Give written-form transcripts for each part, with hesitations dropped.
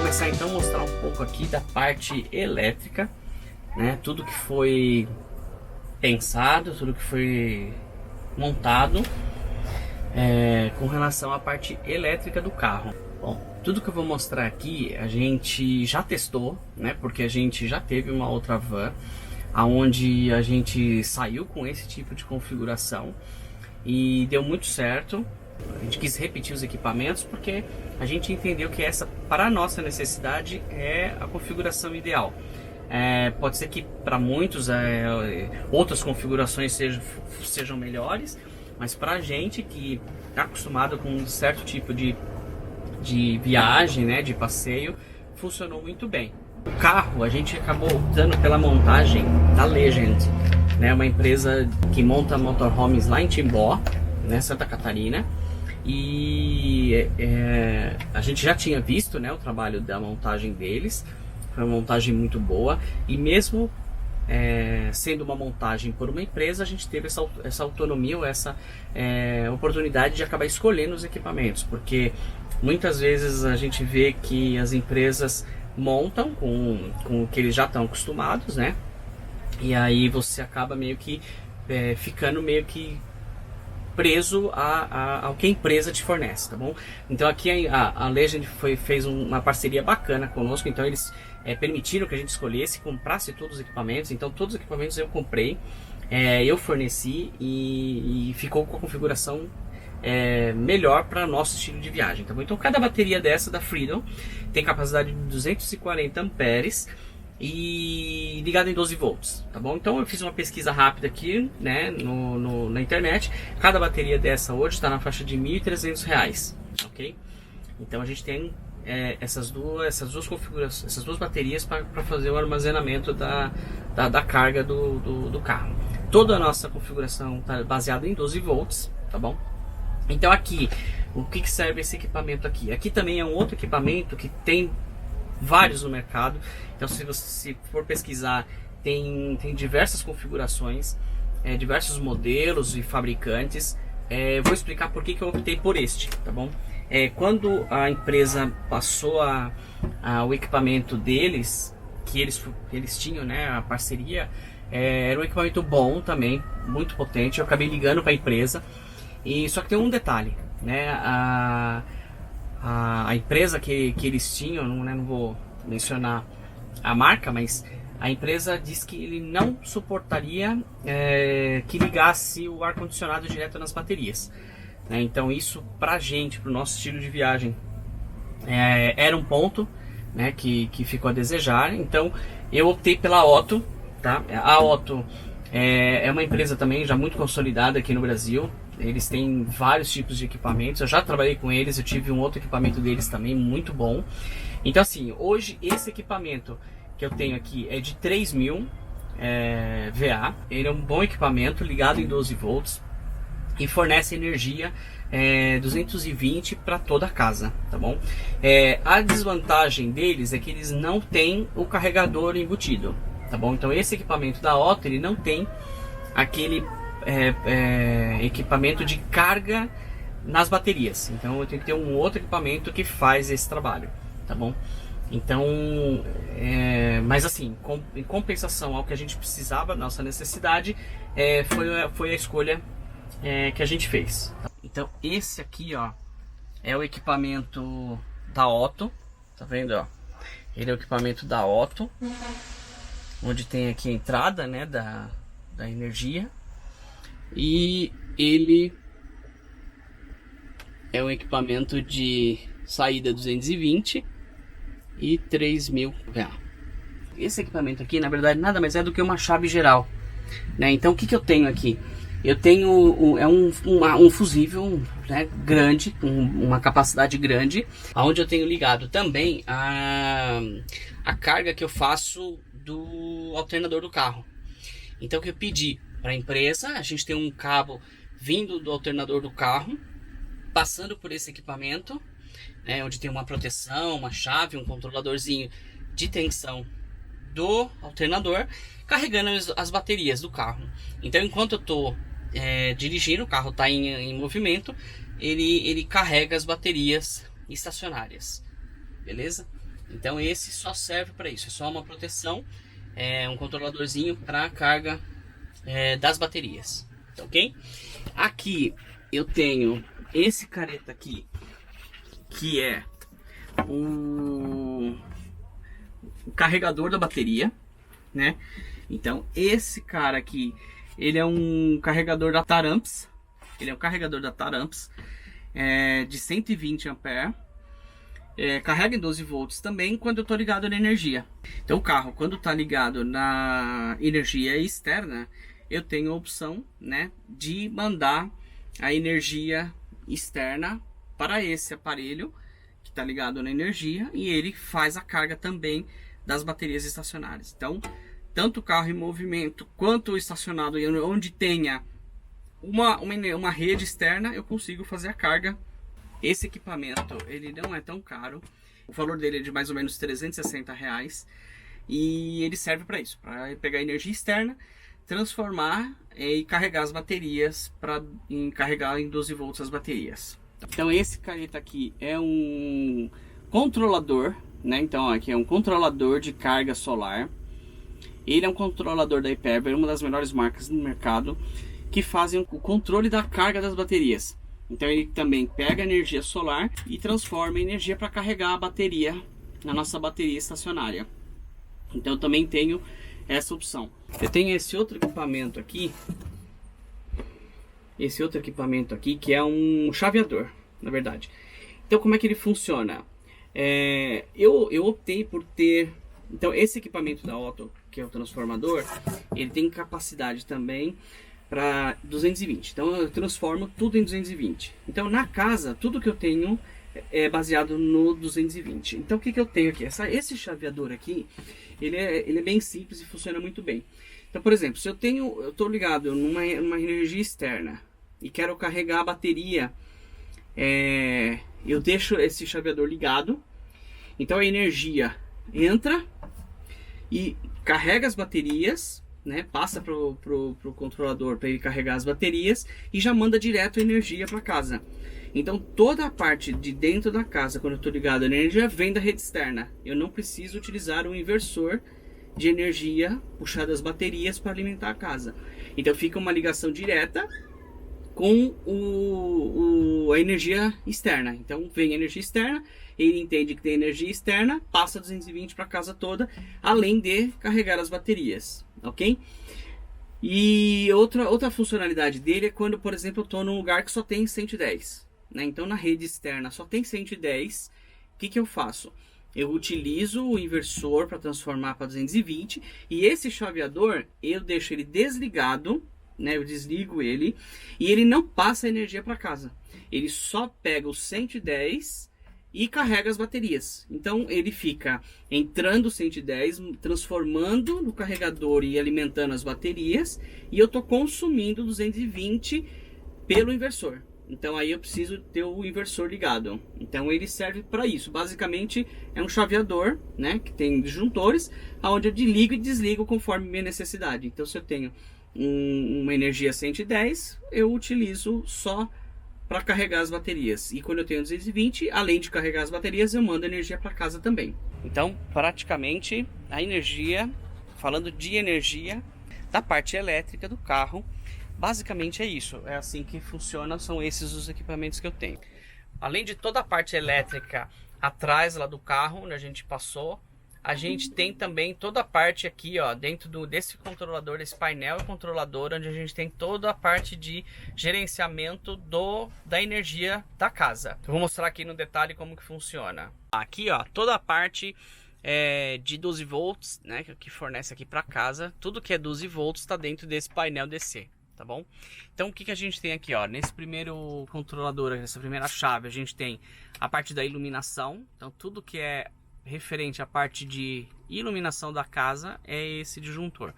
começar então a mostrar um pouco aqui da parte elétrica, né? Tudo que foi pensado, tudo que foi montado com relação à parte elétrica do carro. Bom, tudo que eu vou mostrar aqui a gente já testou, né? Porque a gente já teve uma outra van aonde a gente saiu com esse tipo de configuração e deu muito certo. A gente quis repetir os equipamentos porque a gente entendeu que essa, para a nossa necessidade, é a configuração ideal. Pode ser que para muitos outras configurações sejam melhores, mas para a gente que está acostumado com um certo tipo de viagem, né, de passeio, funcionou muito bem. O carro a gente acabou optando pela montagem da Legend, né, uma empresa que monta motorhomes lá em Timbó, né, Santa Catarina. E a gente já tinha visto, né, o trabalho da montagem deles. Foi uma montagem muito boa, e mesmo sendo uma montagem por uma empresa, a gente teve essa autonomia, ou essa oportunidade de acabar escolhendo os equipamentos, porque muitas vezes a gente vê que as empresas montam com o que eles já estão acostumados, né? E aí você acaba meio que ficando meio que preso ao que a empresa te fornece, tá bom? Então aqui a Legend fez uma parceria bacana conosco, então eles permitiram que a gente escolhesse, comprasse todos os equipamentos. Então todos os equipamentos eu comprei, eu forneci e ficou com a configuração melhor para nosso estilo de viagem, tá bom? Então cada bateria dessa da Freedom tem capacidade de 240 amperes e ligado em 12 volts, tá bom? Então eu fiz uma pesquisa rápida aqui, né, na internet. Cada bateria dessa hoje está na faixa de R$ 1.300, ok? Então a gente tem essas duas configurações, essas duas baterias para fazer o armazenamento da carga do carro. Toda a nossa configuração está baseada em 12 volts, tá bom? Então aqui, o que serve esse equipamento aqui? Aqui também é um outro equipamento que tem vários no mercado. Então se você for pesquisar, tem diversas configurações, diversos modelos e fabricantes. Vou explicar por que eu optei por este, tá bom? Quando a empresa passou o equipamento deles, que eles tinham, né, a parceria, era um equipamento bom também, muito potente. Eu acabei ligando para a empresa, só que tem um detalhe, né? A empresa que eles tinham, não vou mencionar a marca, mas a empresa disse que ele não suportaria que ligasse o ar-condicionado direto nas baterias, né? Então isso pra gente, pro nosso estilo de viagem, era um ponto, né, que ficou a desejar. Então eu optei pela Otto, tá? A Otto é uma empresa também já muito consolidada aqui no Brasil. Eles têm vários tipos de equipamentos. Eu já trabalhei com eles, eu tive um outro equipamento deles também, muito bom. Então assim, hoje esse equipamento que eu tenho aqui é de 3.000 VA. Ele é um bom equipamento, ligado em 12 volts, e fornece energia 220 para toda a casa, tá bom? A desvantagem deles é que eles não têm o carregador embutido, tá bom? Então esse equipamento da Otto, ele não tem aquele equipamento de carga nas baterias. Então eu tenho que ter um outro equipamento que faz esse trabalho, tá bom? Então, mas assim, em compensação ao que a gente precisava, nossa necessidade, foi a escolha que a gente fez. Então esse aqui, ó, é o equipamento da Otto, tá vendo, ó? Ele é o equipamento da Otto, onde tem aqui a entrada, né, da energia. E ele é um equipamento de saída 220 e 3.000 VA. Esse equipamento aqui, na verdade, nada mais é do que uma chave geral, né? Então o que eu tenho aqui? Eu tenho um fusível, né, grande, com uma capacidade grande, onde eu tenho ligado também a carga que eu faço do alternador do carro. Então o que eu pedi para a empresa, a gente tem um cabo vindo do alternador do carro, passando por esse equipamento, né, onde tem uma proteção, uma chave, um controladorzinho de tensão do alternador, carregando as baterias do carro. Então enquanto eu estou dirigindo, o carro está em movimento, ele carrega as baterias estacionárias, beleza? Então esse só serve para isso, é só uma proteção, um controladorzinho para carga das baterias, tá ok? Aqui eu tenho esse careta aqui, que é o carregador da bateria, né? Então esse cara aqui, ele é um carregador da Taramps, de 120 ampere. Carrega em 12 volts também quando eu tô ligado na energia. Então o carro, quando tá ligado na energia externa, eu tenho a opção, né, de mandar a energia externa para esse aparelho que tá ligado na energia, e ele faz a carga também das baterias estacionárias. Então, tanto o carro em movimento quanto estacionado, onde tenha uma rede externa, eu consigo fazer a carga. Esse equipamento, ele não é tão caro, o valor dele é de mais ou menos R$360, e ele serve para isso, para pegar energia externa, transformar e carregar as baterias, para carregar em 12 volts as baterias. Então esse careta aqui é um controlador, né? Então ó, aqui é um controlador de carga solar. Ele é um controlador da Hyperver, uma das melhores marcas no mercado, que fazem o controle da carga das baterias. Então ele também pega a energia solar e transforma em energia para carregar a bateria, na nossa bateria estacionária. Então eu também tenho essa opção. Eu tenho esse outro equipamento aqui, que é um chaveador, na verdade. Então como é que ele funciona? Eu optei por ter... Então esse equipamento da Otto, que é o transformador, ele tem capacidade também para 220, então eu transformo tudo em 220. Então na casa, tudo que eu tenho é baseado no 220. Então o que eu tenho aqui? Esse chaveador aqui, ele é bem simples e funciona muito bem. Então, por exemplo, se eu estou ligado numa energia externa e quero carregar a bateria, eu deixo esse chaveador ligado. Então a energia entra e carrega as baterias, né, passa pro controlador para ele carregar as baterias e já manda direto a energia para casa. Então toda a parte de dentro da casa, quando eu estou ligado, a energia vem da rede externa. Eu não preciso utilizar um inversor de energia, puxar das baterias para alimentar a casa. Então fica uma ligação direta com a energia externa. Então vem a energia externa, ele entende que tem energia externa, passa 220 para a casa toda, além de carregar as baterias, ok? E outra funcionalidade dele é quando, por exemplo, eu estou num lugar que só tem 110, né? Então na rede externa só tem 110, o que eu faço? Eu utilizo o inversor para transformar para 220, e esse chaveador eu deixo ele desligado, né? Eu desligo ele e ele não passa energia para casa. Ele só pega os 110 e carrega as baterias. Então ele fica entrando 110, transformando no carregador e alimentando as baterias, e eu estou consumindo 220 pelo inversor. Então aí eu preciso ter o inversor ligado. Então ele serve para isso. Basicamente é um chaveador, né, que tem disjuntores, onde eu ligo e desligo conforme minha necessidade. Então se eu tenho uma energia 110, eu utilizo só para carregar as baterias. E quando eu tenho 220, além de carregar as baterias, eu mando energia para casa também. Então praticamente a energia, falando de energia da parte elétrica do carro, basicamente é isso, é assim que funciona, são esses os equipamentos que eu tenho. Além de toda a parte elétrica atrás lá do carro, onde a gente passou, a gente tem também toda a parte aqui, ó, dentro desse controlador, desse painel controlador, onde a gente tem toda a parte de gerenciamento da energia da casa. Eu vou mostrar aqui no detalhe como que funciona. Aqui, ó, toda a parte de 12 volts, né, que fornece aqui para casa, tudo que é 12 volts está dentro desse painel DC. Tá bom? Então o que a gente tem aqui, ó, nesse primeiro controlador, nessa primeira chave, a gente tem a parte da iluminação. Então tudo que é referente à parte de iluminação da casa é esse disjuntor.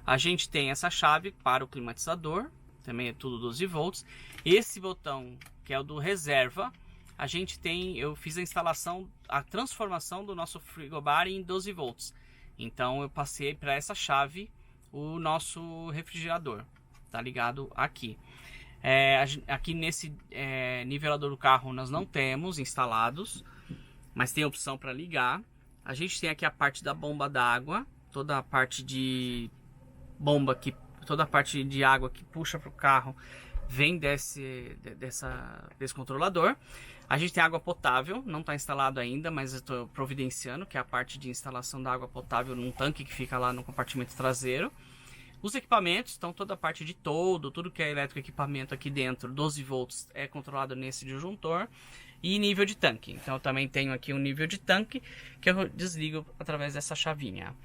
A gente tem essa chave para o climatizador, também é tudo 12 volts. Esse botão, que é o do reserva, a gente tem, eu fiz a instalação, a transformação do nosso frigobar em 12 volts. Então eu passei para essa chave o nosso refrigerador. Tá ligado aqui. Aqui nesse nivelador do carro nós não temos instalados, mas tem opção para ligar. A gente tem aqui a parte da bomba d'água, toda a parte de bomba toda a parte de água que puxa para o carro vem desse controlador. A gente tem água potável, não está instalado ainda, mas eu estou providenciando, que é a parte de instalação da água potável num tanque que fica lá no compartimento traseiro. Os equipamentos, então toda a parte de tudo que é elétrico equipamento aqui dentro, 12 volts, é controlado nesse disjuntor. E nível de tanque, então eu também tenho aqui um nível de tanque que eu desligo através dessa chavinha.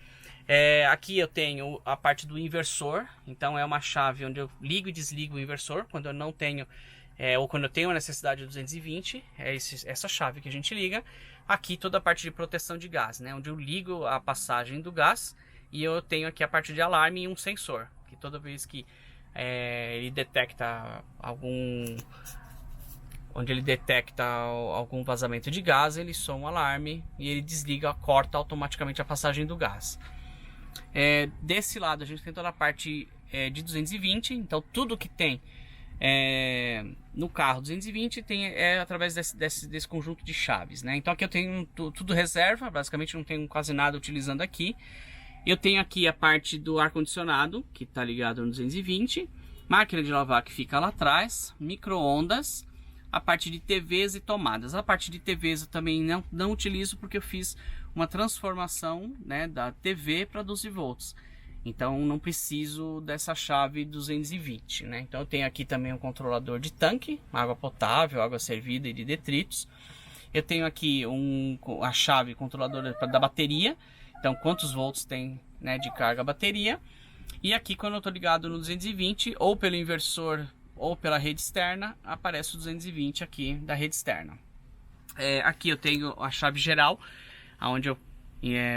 Aqui eu tenho a parte do inversor, então é uma chave onde eu ligo e desligo o inversor quando eu não tenho, ou quando eu tenho a necessidade de 220, essa chave que a gente liga. Aqui toda a parte de proteção de gás, né, onde eu ligo a passagem do gás, e eu tenho aqui a parte de alarme e um sensor, que toda vez que ele detecta onde ele detecta algum vazamento de gás, ele soa um alarme e ele desliga, corta automaticamente a passagem do gás. Desse lado a gente tem toda a parte de 220, então tudo que tem no carro 220 é através desse conjunto de chaves, né? Então aqui eu tenho tudo reserva, basicamente não tenho quase nada utilizando aqui. Eu tenho aqui a parte do ar-condicionado, que está ligado no 220, máquina de lavar que fica lá atrás, micro-ondas, a parte de TVs e tomadas. A parte de TVs eu também não utilizo porque eu fiz uma transformação, né, da TV para 12 volts. Então não preciso dessa chave 220, né? Então eu tenho aqui também um controlador de tanque, água potável, água servida e de detritos. Eu tenho aqui a chave controladora da bateria, então quantos volts tem, né, de carga a bateria. E aqui quando eu estou ligado no 220, ou pelo inversor ou pela rede externa, aparece o 220 aqui da rede externa. Aqui eu tenho a chave geral, onde eu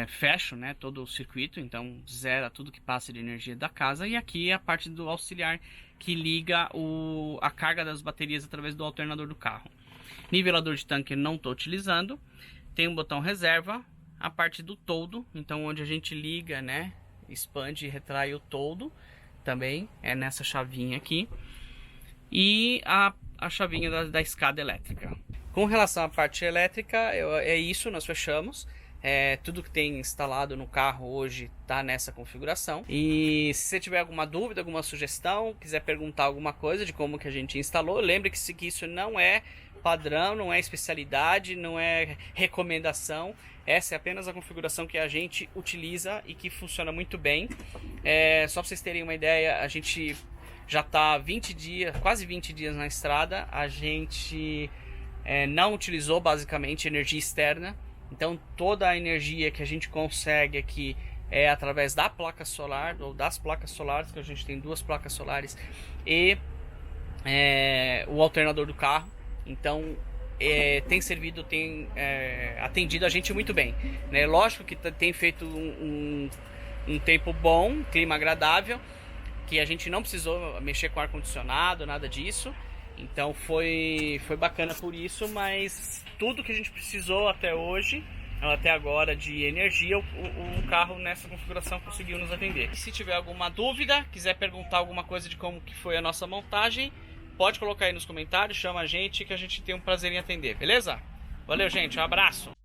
fecho, né, todo o circuito, então zera tudo que passa de energia da casa. E aqui é a parte do auxiliar que liga a carga das baterias através do alternador do carro. Nivelador de tanque não estou utilizando. Tem um botão reserva, a parte do toldo, então onde a gente liga, né, expande e retrai o toldo, também é nessa chavinha aqui. E a chavinha da escada elétrica. Com relação à parte elétrica, é isso, nós fechamos. Tudo que tem instalado no carro hoje está nessa configuração. E se você tiver alguma dúvida, alguma sugestão, quiser perguntar alguma coisa de como que a gente instalou, lembre que isso não é padrão, não é especialidade, não é recomendação. Essa é apenas a configuração que a gente utiliza e que funciona muito bem. Só para vocês terem uma ideia, a gente já está 20 dias, quase 20 dias na estrada. A gente não utilizou basicamente energia externa. Então toda a energia que a gente consegue aqui é através da placa solar, ou das placas solares, que a gente tem 2 placas solares, e o alternador do carro. Então tem servido, tem atendido a gente muito bem, né? Lógico que tem feito um tempo bom, clima agradável, que a gente não precisou mexer com ar-condicionado, nada disso. Então foi bacana por isso, mas tudo que a gente precisou até hoje, até agora, de energia, o carro nessa configuração conseguiu nos atender. E se tiver alguma dúvida, quiser perguntar alguma coisa de como que foi a nossa montagem, pode colocar aí nos comentários, chama a gente que a gente tem um prazer em atender, beleza? Valeu, gente, um abraço!